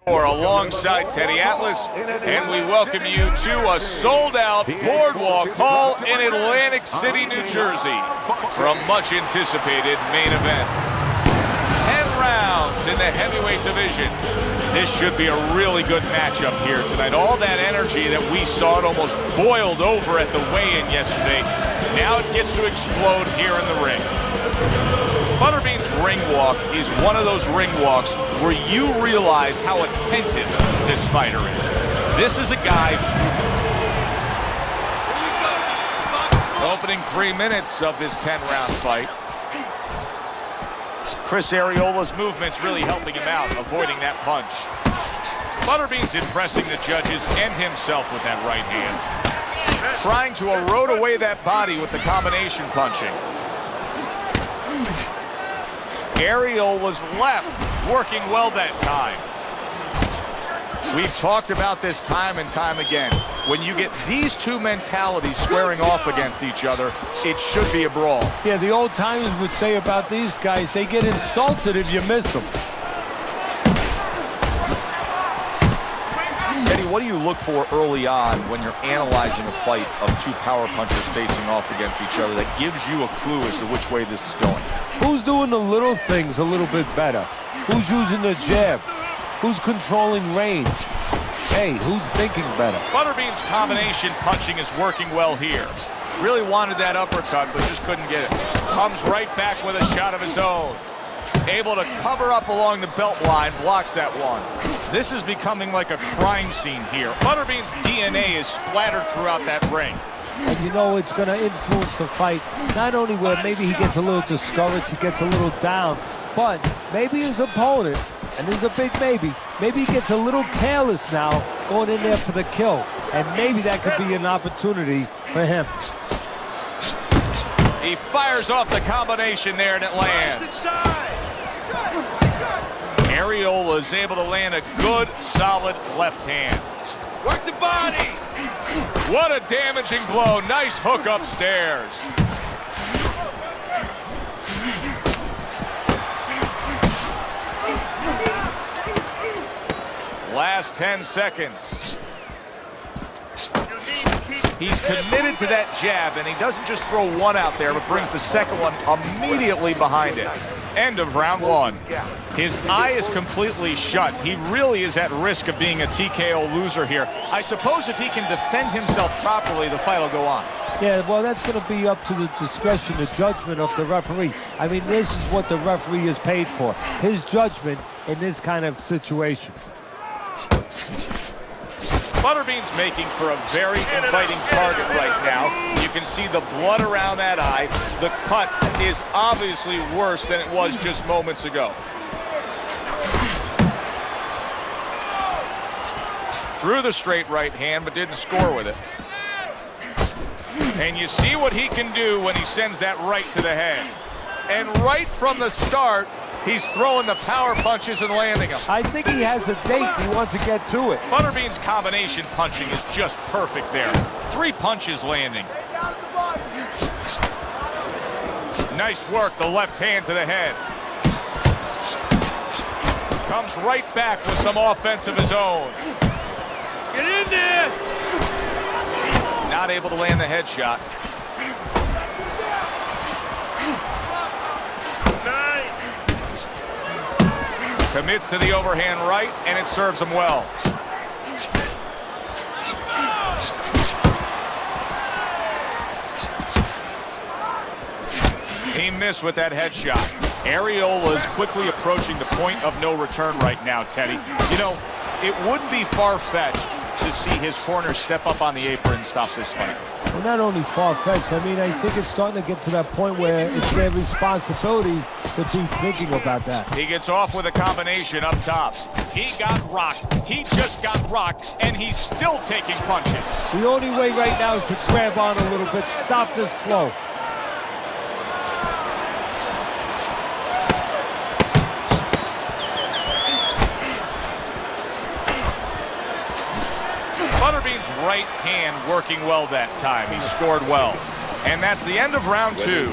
Alongside Teddy Atlas, and we welcome you to a sold-out Boardwalk Hall in Atlantic City, New Jersey for a much-anticipated main event. 10 rounds in the heavyweight division. This should be a really good matchup here tonight. All that energy that we saw, it almost boiled over at the weigh-in yesterday. Now it gets to explode here in the ring. Butterbean's ring walk is one of those ring walks where you realize how attentive this fighter is. This is a guy opening 3 minutes of this 10-round fight. Chris Arreola's movement's really helping him out, avoiding that punch. Butterbean's impressing the judges and himself with that right hand. Trying to erode away that body with the combination punching. Arreola's left working well that time. We've talked about this time and time again. When you get these two mentalities squaring off against each other, it should be a brawl. Yeah, the old timers would say about these guys, they get insulted if you miss them. Eddie, what do you look for early on when you're analyzing a fight of two power punchers facing off against each other that gives you a clue as to which way this is going? Who's doing the little things a little bit better? Who's using the jab? Who's controlling range? Hey, who's thinking better? Butterbean's combination punching is working well here. Really wanted that uppercut, but just couldn't get it. Comes right back with a shot of his own. Able to cover up along the belt line, blocks that one. This is becoming like a crime scene here. Butterbean's DNA is splattered throughout that ring. And you know it's going to influence the fight, not only where maybe he gets a little discouraged, he gets a little down, but maybe his opponent, and there's a big maybe he gets a little careless now going in there for the kill, and maybe that could be an opportunity for him. He fires off the combination there and it lands. Arreola is able to land a good, solid left hand. Work the body! What a damaging blow. Nice hook upstairs. Last 10 seconds. He's committed to that jab, and he doesn't just throw one out there, but brings the second one immediately behind it. End of round one. His eye is completely shut. He really is at risk of being a TKO loser here. I suppose if he can defend himself properly, the fight will go on. Yeah, well, that's going to be up to the discretion, the judgment of the referee. I mean, this is what the referee is paid for. His judgment in this kind of situation. Butterbean's making for a very inviting target right now. You can see the blood around that eye. The cut is obviously worse than it was just moments ago. Threw the straight right hand, but didn't score with it. And you see what he can do when he sends that right to the head. And right from the start, he's throwing the power punches and landing them. I think he has a date. He wants to get to it. Butterbean's combination punching is just perfect there. 3 punches landing. Nice work, the left hand to the head. Comes right back with some offense of his own. Get in there! Not able to land the headshot. Commits to the overhand right, and it serves him well. He missed with that headshot. Arreola is quickly approaching the point of no return right now, Teddy. You know, it wouldn't be far-fetched to see his corner step up on the apron and stop this fight. Well, not only far-fetched, I mean, I think it's starting to get to that point where it's their responsibility to be thinking about that. He gets off with a combination up top. He got rocked. He just got rocked, and he's still taking punches. The only way right now is to grab on a little bit, stop this flow. Butterbean's right hand working well that time. He scored well. And that's the end of round 2.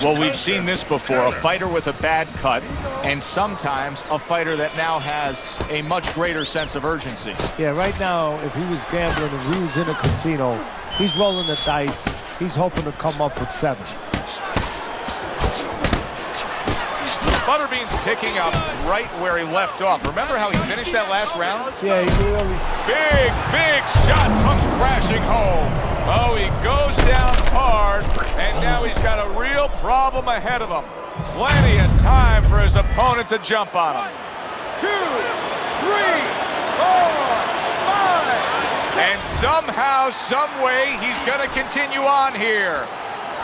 Well, we've seen this before. A fighter with a bad cut and sometimes a fighter that now has a much greater sense of urgency. Yeah, right now, if he was gambling and he was in a casino, he's rolling the dice. He's hoping to come up with 7. Butterbean's picking up right where he left off. Remember how he finished that last round? Yeah, he really... Big shot comes crashing home. Oh, he goes down hard, and now he's got a real problem ahead of him. Plenty of time for his opponent to jump on him. 1, 2, 3, 4, 5. And somehow, some way, he's going to continue on here.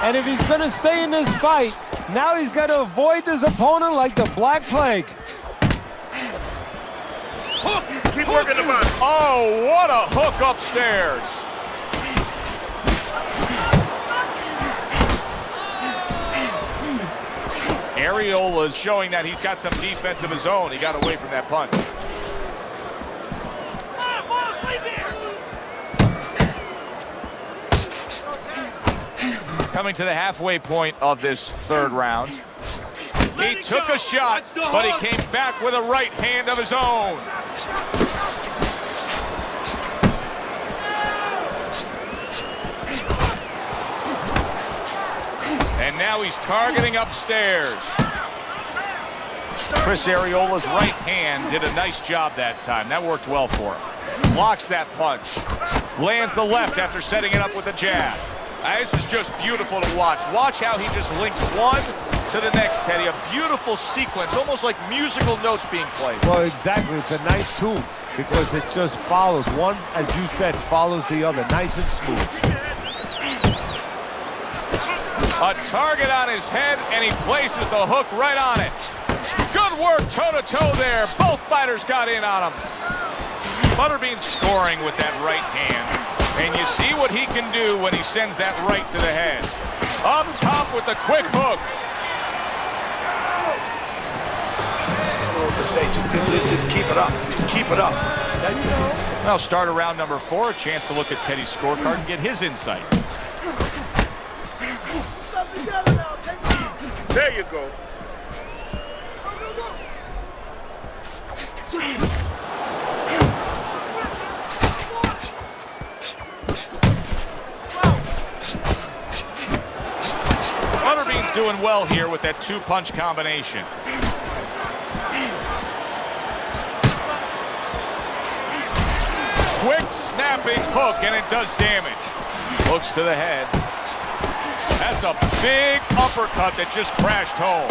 And if he's going to stay in this fight, now he's got to avoid his opponent like the Black Plague. Hook! Keep working the body. Oh, what a hook upstairs. Arreola is showing that he's got some defense of his own. He got away from that punch. Coming to the halfway point of this 3rd round. He took a shot, but he came back with a right hand of his own. And now he's targeting upstairs. Chris Arreola's right hand did a nice job that time. That worked well for him. Blocks that punch. Lands the left after setting it up with a jab. This is just beautiful to watch. Watch how he just links one to the next, Teddy. A beautiful sequence, almost like musical notes being played. Well, exactly. It's a nice tune because it just follows. One, as you said, follows the other. Nice and smooth. A target on his head, and he places the hook right on it. Good work toe-to-toe there. Both fighters got in on him. Butterbean scoring with that right hand. And you see what he can do when he sends that right to the head. Up top with the quick hook. Just keep it up. Just keep it up. Well, start around number 4. A chance to look at Teddy's scorecard and get his insight. There you go. Butterbean's doing well here with that 2-punch combination. Quick snapping hook, and it does damage. Hooks to the head. That's a big uppercut that just crashed home.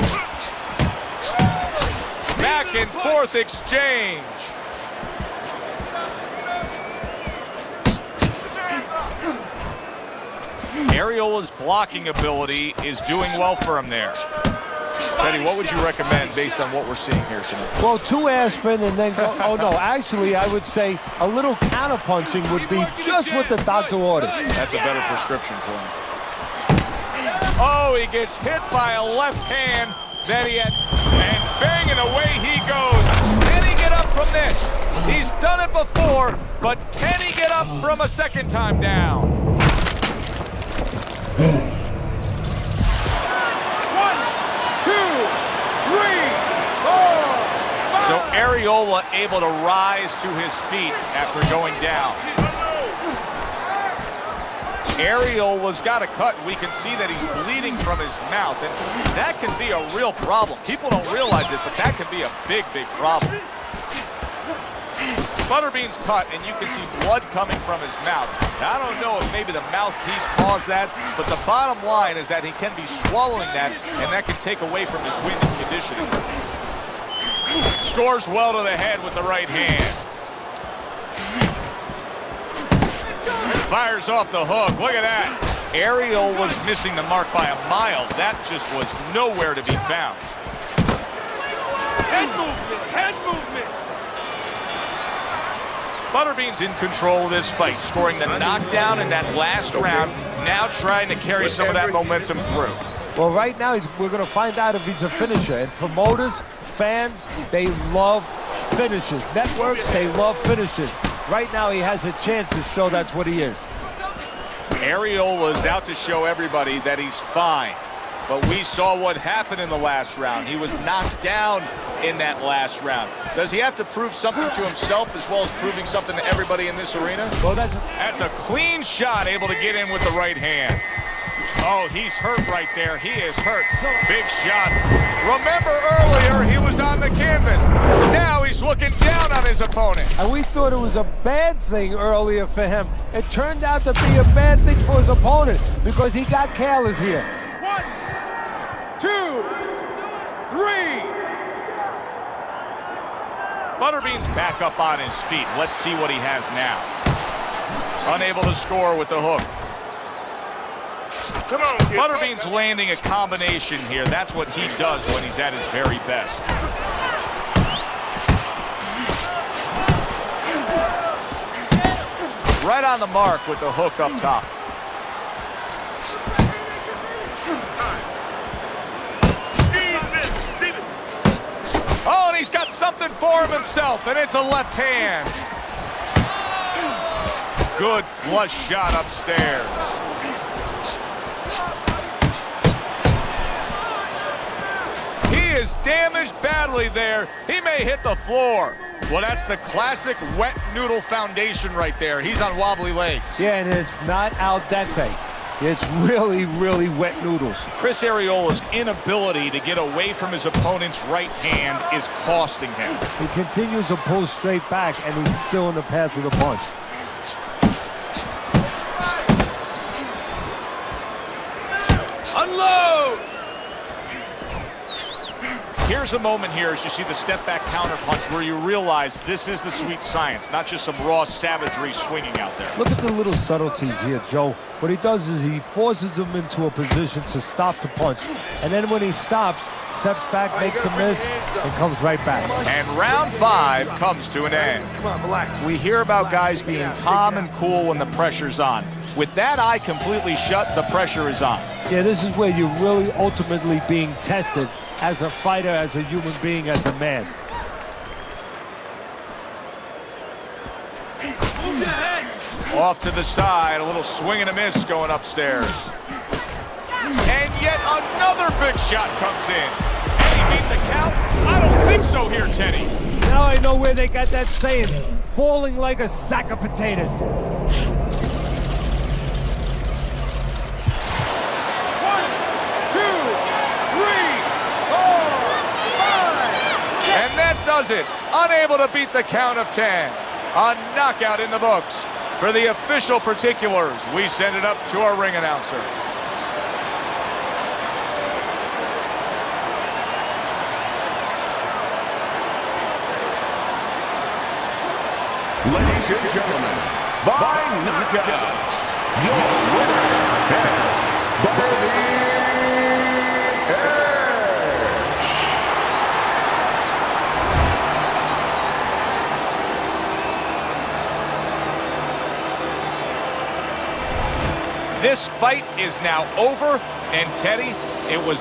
Back and forth exchange. Arreola's blocking ability is doing well for him there. Teddy, what would you recommend based on what we're seeing here tonight? Well, 2 aspirin and then go, oh no, actually I would say a little counter-punching would be just what the doctor ordered. That's a better prescription for him. Oh, he gets hit by a left hand that he had, and bang, and away he goes. Can he get up from this? He's done it before, but can he get up from a second time down? 1, 2, 3, 4, 5. So Arreola able to rise to his feet after going down. Arreola's got a cut. We can see that he's bleeding from his mouth, and that can be a real problem. People don't realize it, but that can be a big problem. Butterbean's cut, and you can see blood coming from his mouth. Now, I don't know if maybe the mouthpiece caused that, but the bottom line is that he can be swallowing that, and that can take away from his wind and conditioning. Scores well to the head with the right hand. Fires off the hook. Look at that. Arreola was missing the mark by a mile. That just was nowhere to be found. Head movement, head movement. Butterbean's in control of this fight, scoring the knockdown in that last round, now trying to carry some of that momentum through. Well, right now, we're going to find out if he's a finisher. And promoters, fans, they love finishes. Networks, they love finishes. Right now, he has a chance to show that's what he is. Arreola is out to show everybody that he's fine. But we saw what happened in the last round. He was knocked down in that last round. Does he have to prove something to himself as well as proving something to everybody in this arena? Well, That's a clean shot, able to get in with the right hand. Oh, he's hurt right there. He is hurt. Big shot. Remember earlier, he was on the canvas. Now he's looking down on his opponent. And we thought it was a bad thing earlier for him. It turned out to be a bad thing for his opponent because he got careless here. 1, 2, 3. Butterbean's back up on his feet. Let's see what he has now. Unable to score with the hook. Come on, kid. Butterbean's landing a combination here. That's what he does when he's at his very best. Right on the mark with the hook up top. Oh, and he's got something for him himself, and it's a left hand. Good flush shot upstairs. He is damaged badly there. He may hit the floor. Well, that's the classic wet noodle foundation right there. He's on wobbly legs. Yeah, and it's not al dente. It's really, really wet noodles. Chris Arreola's inability to get away from his opponent's right hand is costing him. He continues to pull straight back, and he's still in the path of the punch. Unload! Here's a moment here as you see the step-back counterpunch where you realize this is the sweet science, not just some raw savagery swinging out there. Look at the little subtleties here, Joe. What he does is he forces them into a position to stop the punch. And then when he stops, steps back, makes a miss, and comes right back. And round 5 comes to an end. Come on, relax. We hear about guys being calm and cool when the pressure's on. With that eye completely shut, the pressure is on. Yeah, this is where you're really ultimately being tested as a fighter, as a human being, as a man. Off to the side, a little swing and a miss going upstairs. And yet another big shot comes in. And he beat the count? I don't think so here, Teddy. Now I know where they got that saying, falling like a sack of potatoes. 1, 2, 3, 4, 5. And that does it. Unable to beat the count of 10. A knockout in the books. For the official particulars, we send it up to our ring announcer. Ladies and gentlemen, by knockout, your winner and Butterbean. This fight is now over, and Teddy, it was